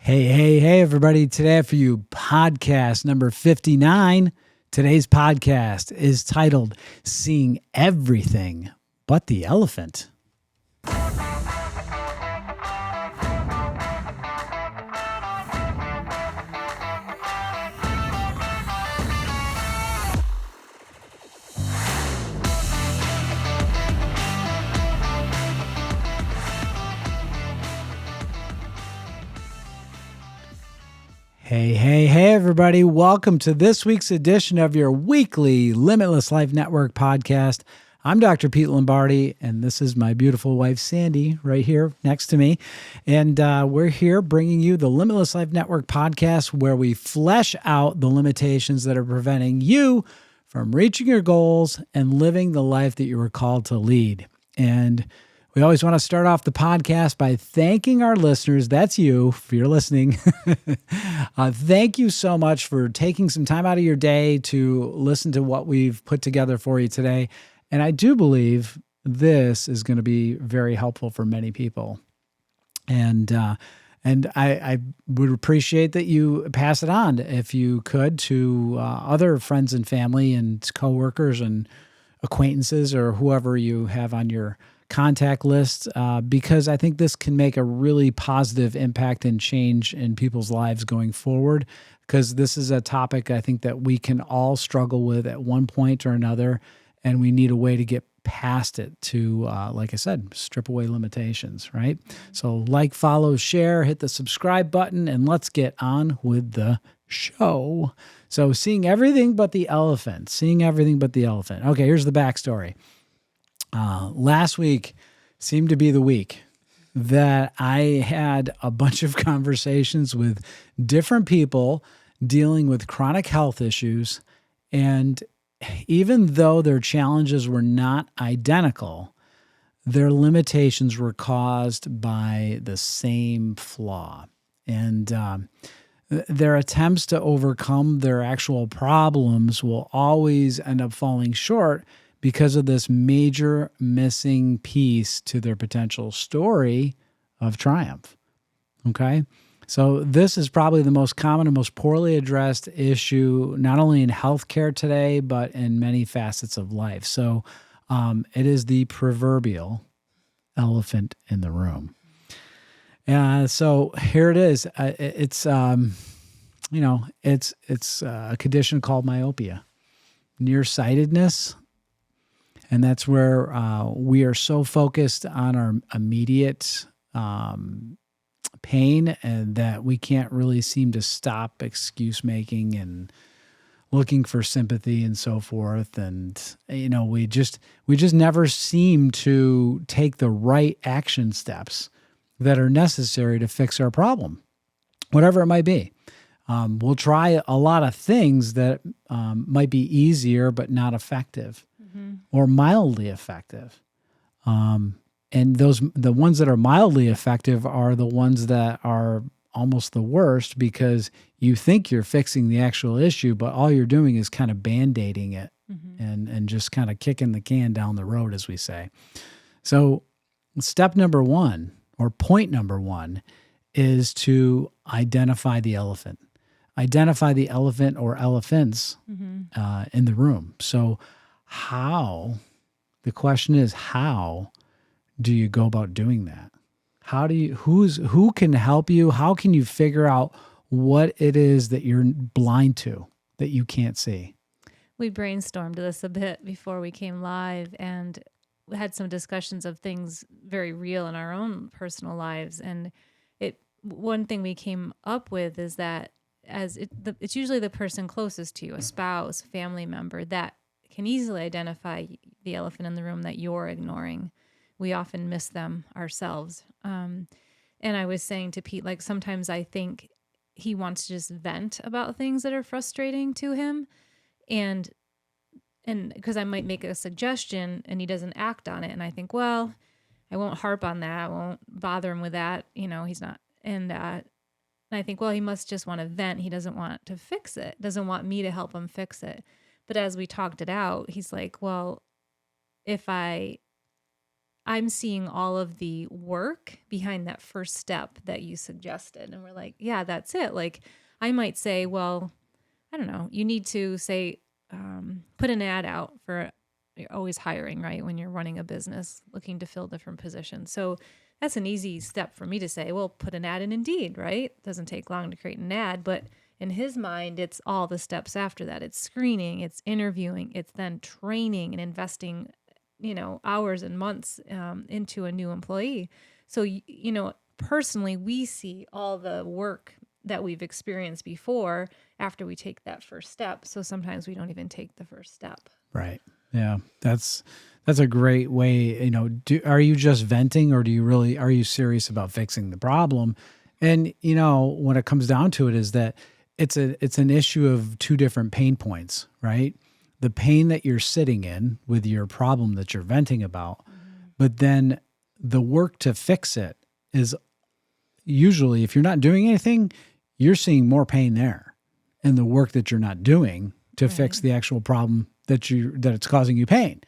Hey, everybody. Today for you, podcast number 59. Today's podcast is titled Seeing Everything But the Elephant. Hey, everybody. Welcome to this week's edition of your weekly Limitless Life Network podcast. I'm Dr. Pete Lombardi, and this is my beautiful wife, Sandy, right here next to me. And we're here bringing you the Limitless Life Network podcast, where we flesh out the limitations that are preventing you from reaching your goals and living the life that you were called to lead. And we always want to start off the podcast by thanking our listeners. That's you, if you're listening. Thank you so much for taking some time out of your day to listen to what we've put together for you today. And I do believe this is going to be very helpful for many people. And I would appreciate that you pass it on, if you could, to other friends and family and coworkers and acquaintances or whoever you have on your contact list, because I think this can make a really positive impact and change in people's lives going forward, because this is a topic I think that we can all struggle with at one point or another, and we need a way to get past it to, like I said, strip away limitations, right? So like, follow, share, hit the subscribe button, and let's get on with the show. So seeing everything but the elephant. Okay, here's the backstory. Last week seemed to be the week that I had a bunch of conversations with different people dealing with chronic health issues. And even though their challenges were not identical, their limitations were caused by the same flaw. And their attempts to overcome their actual problems will always end up falling short because of this major missing piece to their potential story of triumph. Okay? So this is probably the most common and most poorly addressed issue, not only in healthcare today, but in many facets of life. So it is the proverbial elephant in the room. So here it is. It's a condition called myopia, nearsightedness. And that's where we are so focused on our immediate pain, and that we can't really seem to stop excuse making and looking for sympathy and so forth. And, we just never seem to take the right action steps that are necessary to fix our problem, whatever it might be. We'll try a lot of things that might be easier but not effective, or mildly effective. And the ones that are mildly effective are the ones that are almost the worst, because you think you're fixing the actual issue, but all you're doing is kind of band-aiding it and just kind of kicking the can down the road, as we say. So step number one, or point number one, is to identify the elephant. Identify the elephant or elephants in the room. So the question is, how do you go about doing that? Who can help you? How can you figure out what it is that you're blind to, that you can't see? We brainstormed this a bit before we came live, and we had some discussions of things very real in our own personal lives. And one thing we came up with is that it's usually the person closest to you, a spouse, family member, that can easily identify the elephant in the room that you're ignoring. We often miss them ourselves. And I was saying to Pete, like, sometimes I think he wants to just vent about things that are frustrating to him. And because I might make a suggestion and he doesn't act on it. And I think, well, I won't harp on that. I won't bother him with that. He's not. And I think, well, he must just want to vent. He doesn't want to fix it. Doesn't want me to help him fix it. But as we talked it out, he's like, well, if I I'm seeing all of the work behind that first step that you suggested. And we're like, yeah, that's it. Like, I might say, well, I don't know, you need to say, put an ad out for, you're always hiring, right? When you're running a business, looking to fill different positions. So that's an easy step for me to say, well, put an ad in Indeed, right? Doesn't take long to create an ad, but in his mind, it's all the steps after that. It's screening, it's interviewing, it's then training and investing, hours and months into a new employee. So, personally, we see all the work that we've experienced before after we take that first step. So sometimes we don't even take the first step. Right. Yeah. That's a great way. Are you just venting, or are you serious about fixing the problem? And, when it comes down to it, is that it's an issue of two different pain points, right? The pain that you're sitting in with your problem that you're venting about, but then the work to fix it is usually, if you're not doing anything, you're seeing more pain there, and the work that you're not doing to fix the actual problem that it's causing you pain.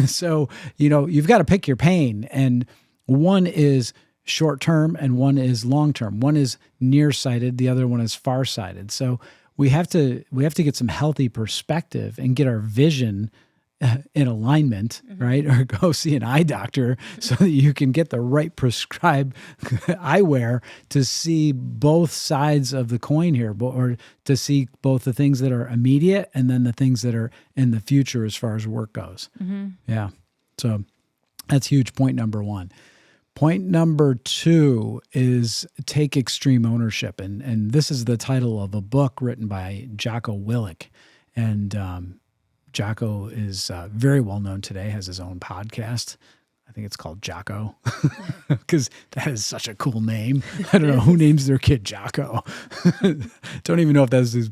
So, you've got to pick your pain, and one is short-term and one is long-term. One is nearsighted, the other one is farsighted. So we have to get some healthy perspective and get our vision in alignment, right? Or go see an eye doctor so that you can get the right prescribed eyewear to see both sides of the coin here, or to see both the things that are immediate and then the things that are in the future as far as work goes. Yeah. So that's huge. Point number one. Point number two is take extreme ownership. And this is the title of a book written by Jocko Willink. And Jocko is very well known today, has his own podcast. I think it's called Jocko, because that is such a cool name. I don't know who names their kid Jocko. Don't even know if that's his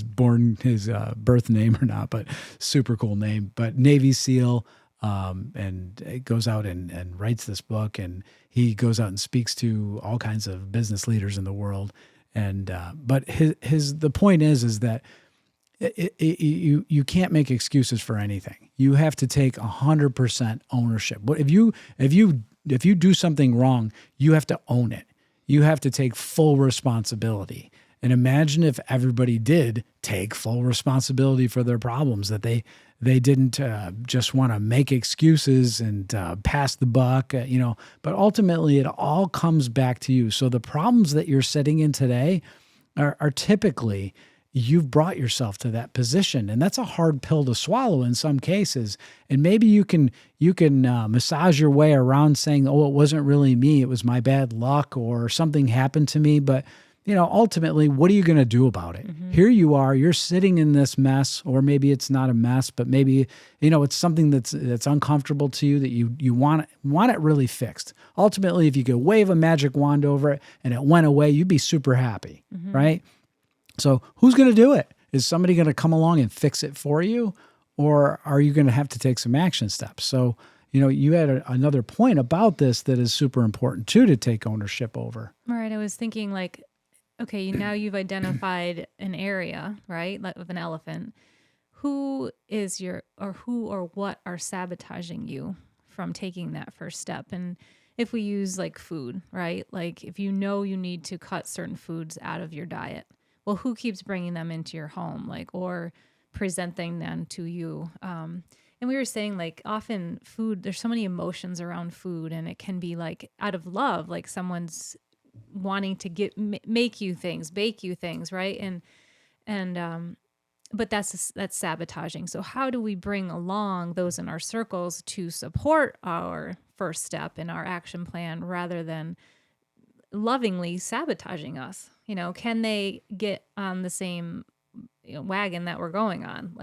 birth name or not, but super cool name. But Navy SEAL, and it goes out and writes this book, and he goes out and speaks to all kinds of business leaders in the world. And but the point is that you can't make excuses for anything. You have to take 100% ownership. But if you do something wrong, you have to own it. You have to take full responsibility. And imagine if everybody did take full responsibility for their problems, that they didn't just want to make excuses and pass the buck, but ultimately it all comes back to you. So the problems that you're sitting in today are typically, you've brought yourself to that position, and that's a hard pill to swallow in some cases. And maybe you can massage your way around saying, "Oh, it wasn't really me; it was my bad luck, or something happened to me." But ultimately, what are you going to do about it? Here you are, you're sitting in this mess, or maybe it's not a mess, but maybe it's something that's uncomfortable to you, that you want it really fixed. Ultimately, if you could wave a magic wand over it and it went away, you'd be super happy, right? So who's going to do it? Is somebody going to come along and fix it for you? Or are you going to have to take some action steps? So, you had another point about this that is super important too, to take ownership over. All right. I was thinking like, okay, now you've identified an area, right, of an elephant. Who or what are sabotaging you from taking that first step? And if we use like food, right? Like if you need to cut certain foods out of your diet, well, who keeps bringing them into your home, or presenting them to you? And we were saying, like, often food, there's so many emotions around food, and it can be like out of love, like someone's wanting to make you things, bake you things, right? But that's sabotaging. So how do we bring along those in our circles to support our first step in our action plan, rather than lovingly sabotaging us? Can they get on the same wagon that we're going on,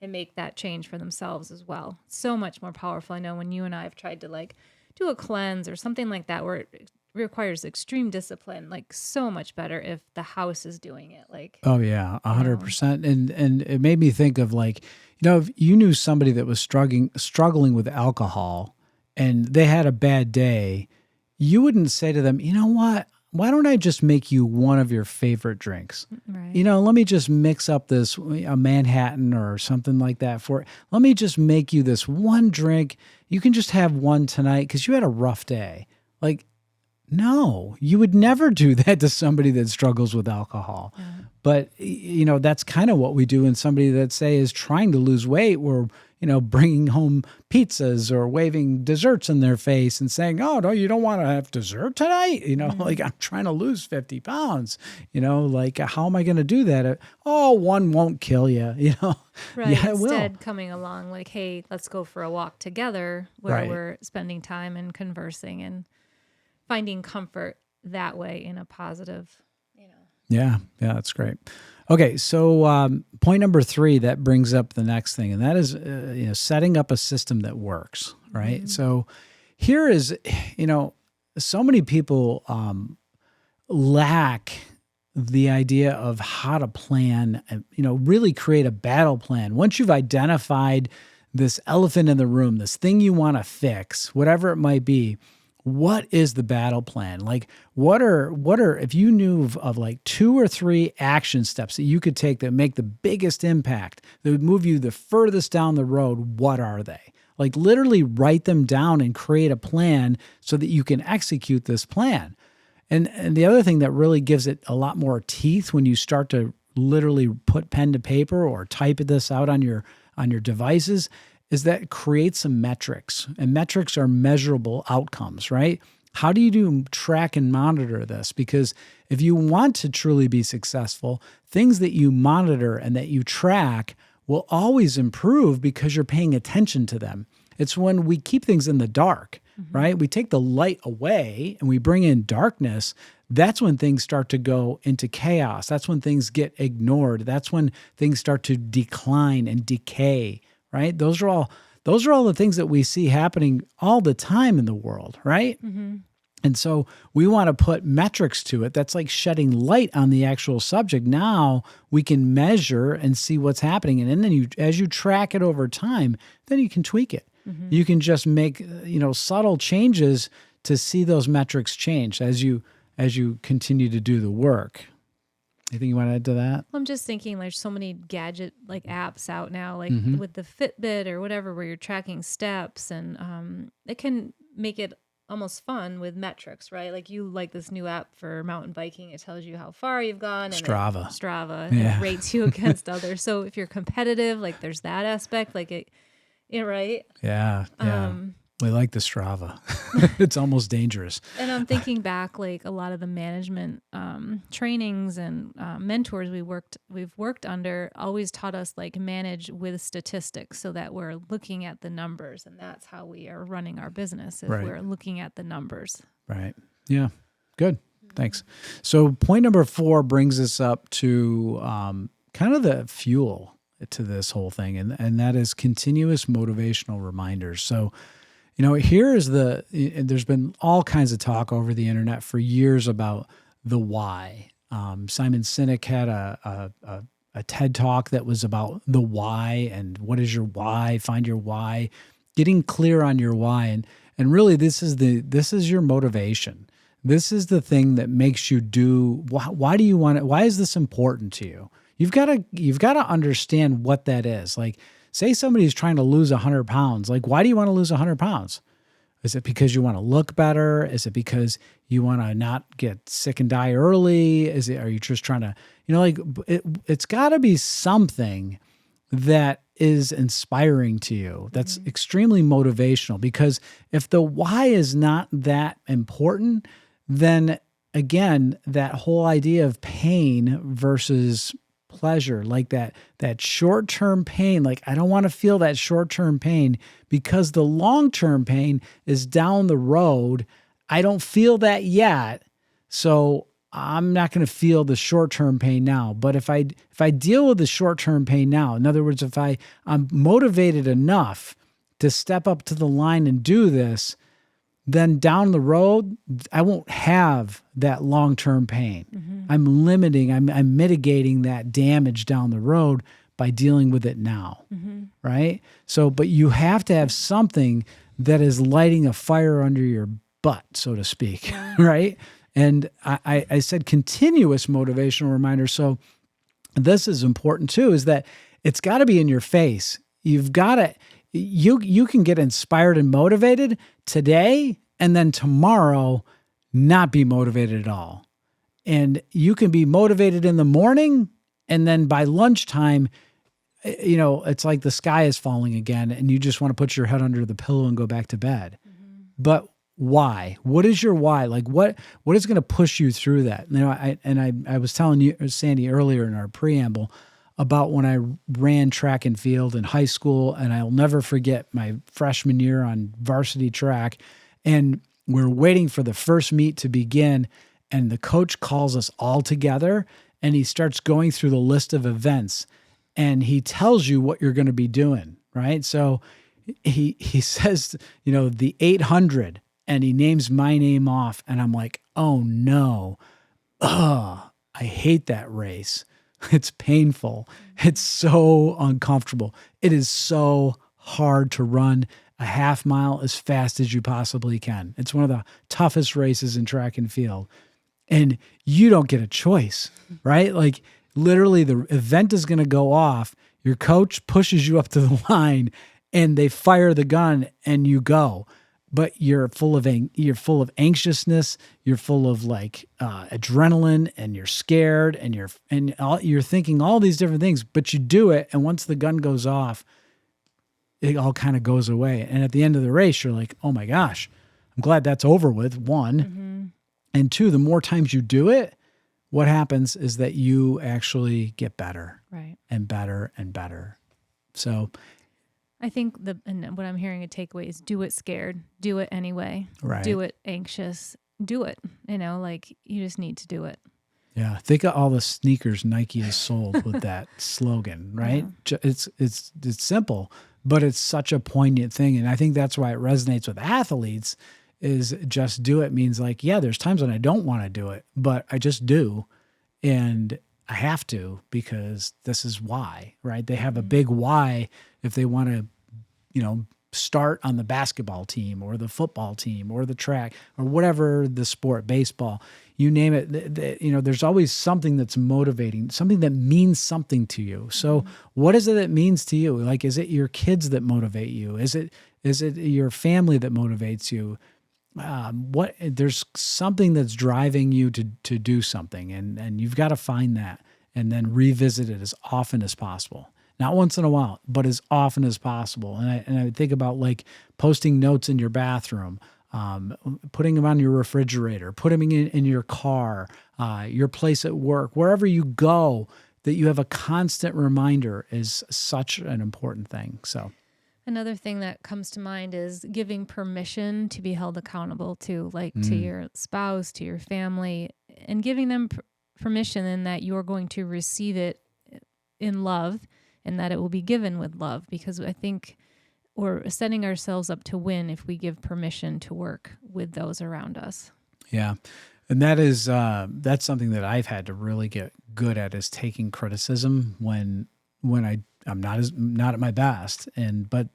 and make that change for themselves as well? So much more powerful. I know when you and I have tried to do a cleanse or something like that, where it requires extreme discipline, so much better if the house is doing it. Oh yeah, 100%. And it made me think of if you knew somebody that was struggling with alcohol and they had a bad day, you wouldn't say to them, "You know what? why don't I just make you one of your favorite drinks? Right. Let me just mix up a Manhattan or something like that let me just make you this one drink. You can just have one tonight because you had a rough day. Like, no, you would never do that to somebody that struggles with alcohol. Yeah. But, that's kind of what we do in somebody that, say, is trying to lose weight. We're, bringing home pizzas or waving desserts in their face and saying, oh, no, you don't want to have dessert tonight? Like, I'm trying to lose 50 pounds. Like, how am I going to do that? Oh, one won't kill you, Right. Yeah, it will. Instead, coming along like, hey, let's go for a walk together where Right. we're spending time and conversing and finding comfort that way in a positive, Yeah, that's great. Okay, so point number 3, that brings up the next thing, and that is setting up a system that works, right? Mm-hmm. So here is, so many people lack the idea of how to plan, really create a battle plan. Once you've identified this elephant in the room, this thing you want to fix, whatever it might be, what is the battle plan? Like, what are if you knew of like 2 or 3 action steps that you could take that make the biggest impact, that would move you the furthest down the road, what are they? Like, literally write them down and create a plan so that you can execute this plan. And the other thing that really gives it a lot more teeth when you start to literally put pen to paper or type this out on your devices is that it creates some metrics, and metrics are measurable outcomes, right? How do you track and monitor this? Because if you want to truly be successful, things that you monitor and that you track will always improve because you're paying attention to them. It's when we keep things in the dark, right? We take the light away and we bring in darkness. That's when things start to go into chaos. That's when things get ignored. That's when things start to decline and decay, right? Those are all the things that we see happening all the time in the world, right? Mm-hmm. And so we want to put metrics to it. That's like shedding light on the actual subject. Now we can measure and see what's happening. And then as you track it over time, then you can tweak it. Mm-hmm. You can just make, subtle changes to see those metrics change as you continue to do the work. Anything you want to add to that? I'm just thinking there's so many gadget like apps out now, like Mm-hmm. with the Fitbit or whatever, where you're tracking steps, and it can make it almost fun with metrics, right? Like you like this new app for mountain biking. It tells you how far you've gone. And Strava. And Yeah. it rates you against others. So if you're competitive, like there's that aspect, like it right? Yeah. We like the Strava. It's almost dangerous. And I'm thinking back, like a lot of the management trainings and mentors we've worked under always taught us like manage with statistics, so that we're looking at the numbers, and that's how we are running our business. If Right. we're looking at the numbers. Right. Yeah. Good. Thanks. So point number 4 brings us up to kind of the fuel to this whole thing, and that is continuous motivational reminders. So, there's been all kinds of talk over the internet for years about the why. Simon Sinek had a TED talk that was about the why and what is your why, find your why, getting clear on your why. And really this is your motivation. This is the thing that makes you do. Why do you want it? Why is this important to you? You've got to understand what that is. Like, say somebody's trying to lose 100 pounds. Like, why do you want to lose 100 pounds? Is it because you want to look better? Is it because you want to not get sick and die early? Are you just trying to, it's got to be something that is inspiring to you. That's extremely motivational, because if the why is not that important, then again, that whole idea of pain versus pleasure, like that short-term pain, like I don't want to feel that short-term pain because the long-term pain is down the road. I don't feel that yet, so I'm not going to feel the short-term pain now. But if I deal with the short-term pain now, in other words, if I'm motivated enough to step up to the line and do this, then down the road, I won't have that long-term pain. Mm-hmm. I'm mitigating that damage down the road by dealing with it now, right? So, but you have to have something that is lighting a fire under your butt, so to speak, right? And I said continuous motivational reminder. So this is important too, is that it's got to be in your face. You've got to, you can get inspired and motivated today, and then tomorrow not be motivated at all. And you can be motivated in the morning, and then by lunchtime, it's like the sky is falling again, and you just want to put your head under the pillow and go back to bed. Mm-hmm. But why? What is your why? Like what is going to push you through that? I was telling you, Sandy, earlier in our preamble about when I ran track and field in high school, and I'll never forget my freshman year on varsity track, and we're waiting for the first meet to begin, and the coach calls us all together, and he starts going through the list of events, and he tells you what you're going to be doing, right? So he says, the 800, and he names my name off, and I'm like, oh no, I hate that race. It's painful. It's so uncomfortable. It is so hard to run a half mile as fast as you possibly can. It's one of the toughest races in track and field. And you don't get a choice, right? Like literally the event is going to go off. Your coach pushes you up to the line and they fire the gun and you go. But you're full of anxiousness. You're full of adrenaline, and you're scared, and you're thinking all these different things. But you do it, and once the gun goes off, it all kind of goes away. And at the end of the race, you're like, "Oh my gosh, I'm glad that's over with." One, mm-hmm. And two, the more times you do it, what happens is that you actually get better, right, and better and better. So. I think and what I'm hearing a takeaway is do it scared, do it anyway, right. Do it anxious, do it. You just need to do it. Yeah, think of all the sneakers Nike has sold with that slogan, right? Yeah. It's simple, but it's such a poignant thing, and I think that's why it resonates with athletes. Is just do it means there's times when I don't want to do it, but I just do, and I have to because this is why, right? They have a big why if they want to, start on the basketball team or the football team or the track or whatever the sport, baseball, you name it. There's always something that's motivating, something that means something to you. So what is it that means to you? Like, is it your kids that motivate you? Is it your family that motivates you? There's something that's driving you to do something, and you've got to find that and then revisit it as often as possible. Not once in a while, but as often as possible. And I think about posting notes in your bathroom, putting them on your refrigerator, putting them in your car, your place at work, wherever you go, that you have a constant reminder is such an important thing. So. Another thing that comes to mind is giving permission to be held accountable to your spouse, to your family, and giving them permission in that you're going to receive it in love and that it will be given with love, because I think we're setting ourselves up to win if we give permission to work with those around us. Yeah. And that is, that's something that I've had to really get good at, is taking criticism when I'm not at my best. But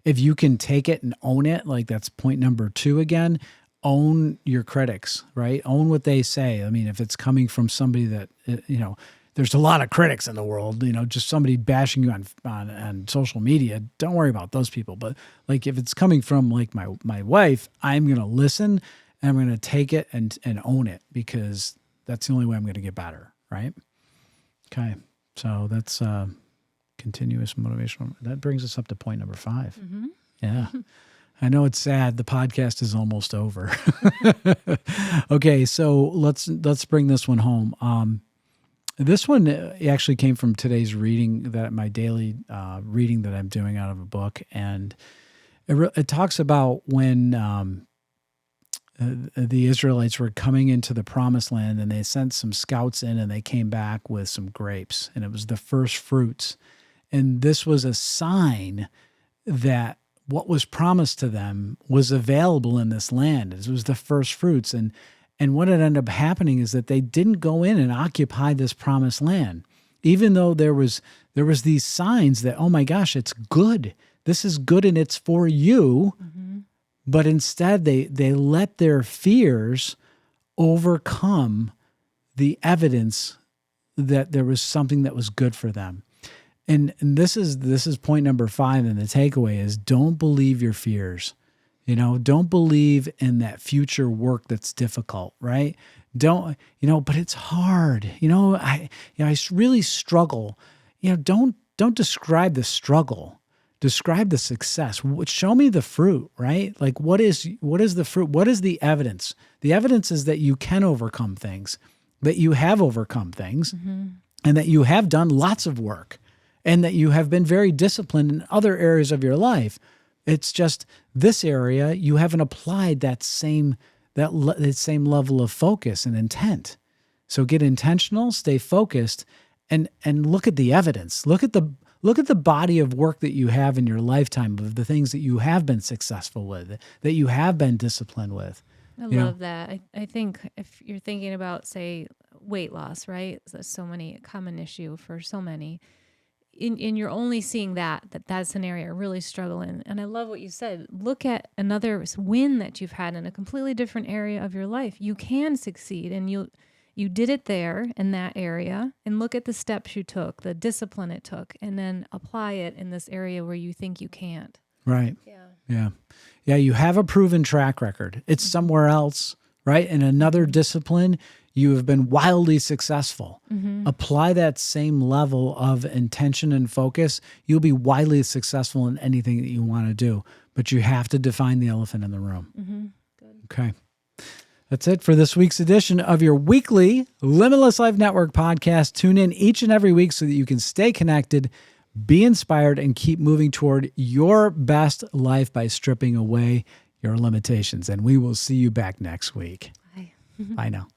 if you can take it and own it, that's point number 2 again, own your critics, right? Own what they say. I mean, if it's coming from somebody that, there's a lot of critics in the world, just somebody bashing you on social media, don't worry about those people. But if it's coming from my wife, I'm going to listen and I'm going to take it and own it, because that's the only way I'm going to get better. Right. Okay. So that's, continuous motivational. That brings us up to point number 5. Mm-hmm. Yeah. I know it's sad. The podcast is almost over. Okay. So let's bring this one home. This one actually came from today's reading, that my daily reading that I'm doing out of a book. And it talks about when the Israelites were coming into the promised land, and they sent some scouts in, and they came back with some grapes, and it was the first fruits. And this was a sign that what was promised to them was available in this land. It was the first fruits. And what had ended up happening is that they didn't go in and occupy this promised land, even though there was these signs that, oh my gosh, it's good. This is good and it's for you. Mm-hmm. But instead they let their fears overcome the evidence that there was something that was good for them. And this is point number 5 in the takeaway is don't believe your fears. Don't believe in that future work that's difficult, right? Don't, but it's hard. I really struggle. Don't describe the struggle. Describe the success. Show me the fruit, right? Like what is the fruit? What is the evidence? The evidence is that you can overcome things, that you have overcome things, and that you have done lots of work, and that you have been very disciplined in other areas of your life. It's just this area, you haven't applied that same level of focus and intent. So get intentional, stay focused, and look at the evidence. Look at the body of work that you have in your lifetime of the things that you have been successful with, that you have been disciplined with. I love that. I think if you're thinking about, say, weight loss, right? That's so many common issue for so many. And you're only seeing that's an area I really struggle in. And I love what you said. Look at another win that you've had in a completely different area of your life. You can succeed, and you did it there in that area, and look at the steps you took, the discipline it took, and then apply it in this area where you think you can't. Right. Yeah. You have a proven track record. It's somewhere else, right? In another discipline, you have been wildly successful. Apply that same level of intention and focus. You'll be wildly successful in anything that you want to do, but you have to define the elephant in the room. Good. Okay. That's it for this week's edition of your weekly Limitless Life Network podcast. Tune in each and every week so that you can stay connected, be inspired, and keep moving toward your best life by stripping away your limitations. And we will see you back next week. Bye. Bye now.